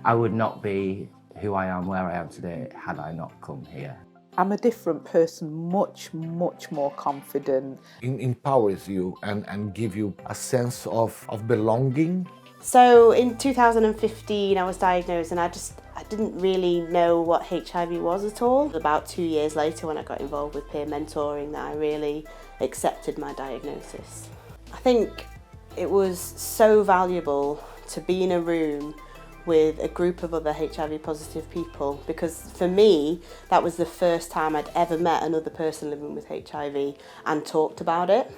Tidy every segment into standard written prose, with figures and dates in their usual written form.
I would not be who I am, where I am today, had I not come here. I'm a different person, much more confident. It empowers you and give you a sense of belonging. So in 2015 I was diagnosed and I didn't really know what HIV was at all. About 2 years later when I got involved with peer mentoring that I really accepted my diagnosis. I think it was so valuable to be in a room with a group of other HIV positive people, because for me that was the first time I'd ever met another person living with HIV and talked about it.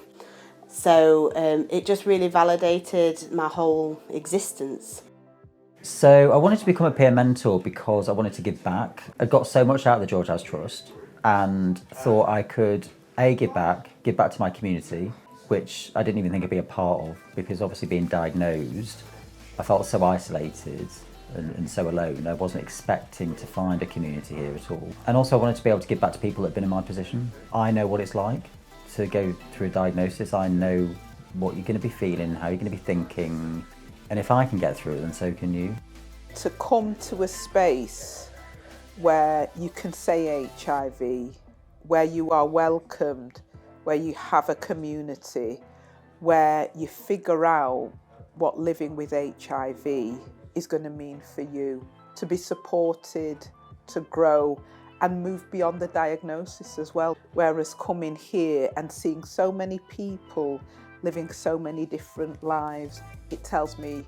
So it just really validated my whole existence. So I wanted to become a peer mentor because I wanted to give back. I got so much out of the George House Trust and thought I could give back to my community, which I didn't even think I'd be a part of, because obviously being diagnosed, I felt so isolated and so alone. I wasn't expecting to find a community here at all. And also I wanted to be able to give back to people that have been in my position. I know what it's like to go through a diagnosis. I know what you're going to be feeling, how you're going to be thinking. And if I can get through it, then so can you. To come to a space where you can say HIV, where you are welcomed, where you have a community, where you figure out what living with HIV is going to mean for you, to be supported, to grow and move beyond the diagnosis as well. Whereas coming here and seeing so many people living so many different lives, it tells me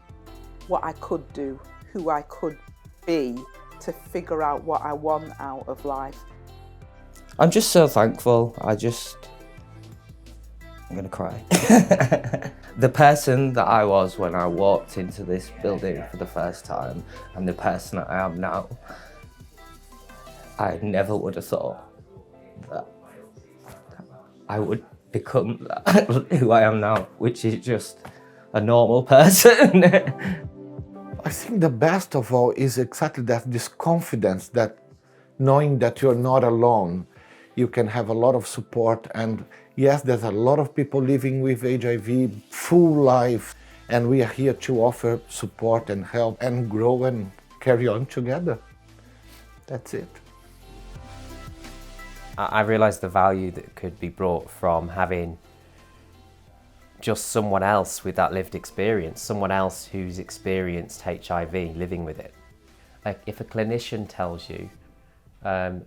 what I could do, who I could be, to figure out what I want out of life. I'm just so thankful. I'm gonna cry. The person that I was when I walked into this building for the first time and the person I am now, I never would have thought that I would become who I am now, which is just a normal person. I think the best of all is exactly that, this confidence, that knowing that you're not alone, you can have a lot of support. And yes, there's a lot of people living with HIV, full life, and we are here to offer support and help and grow and carry on together. That's it. I realised the value that could be brought from having just someone else with that lived experience, someone else who's experienced HIV, living with it. Like if a clinician tells you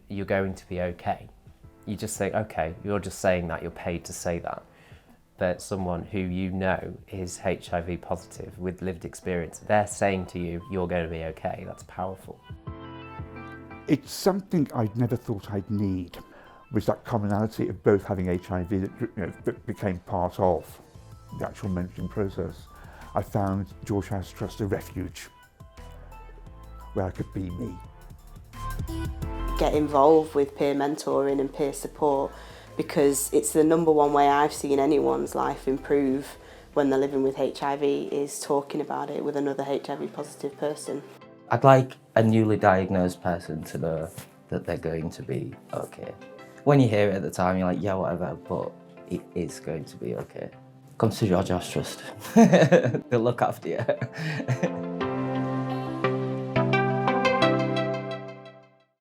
you're going to be okay, you just think, okay, you're just saying that, you're paid to say that. But someone who you know is HIV positive with lived experience, they're saying to you, you're going to be okay. That's powerful. It's something I'd never thought I'd need, was that commonality of both having HIV that became part of the actual mentoring process. I found George House Trust a refuge where I could be me. Get involved with peer mentoring and peer support, because it's the #1 way I've seen anyone's life improve when they're living with HIV is talking about it with another HIV positive person. I'd like a newly diagnosed person to know that they're going to be okay. When you hear it at the time, you're like, yeah, whatever, but it is going to be okay. Come to George House Trust. They'll look after you.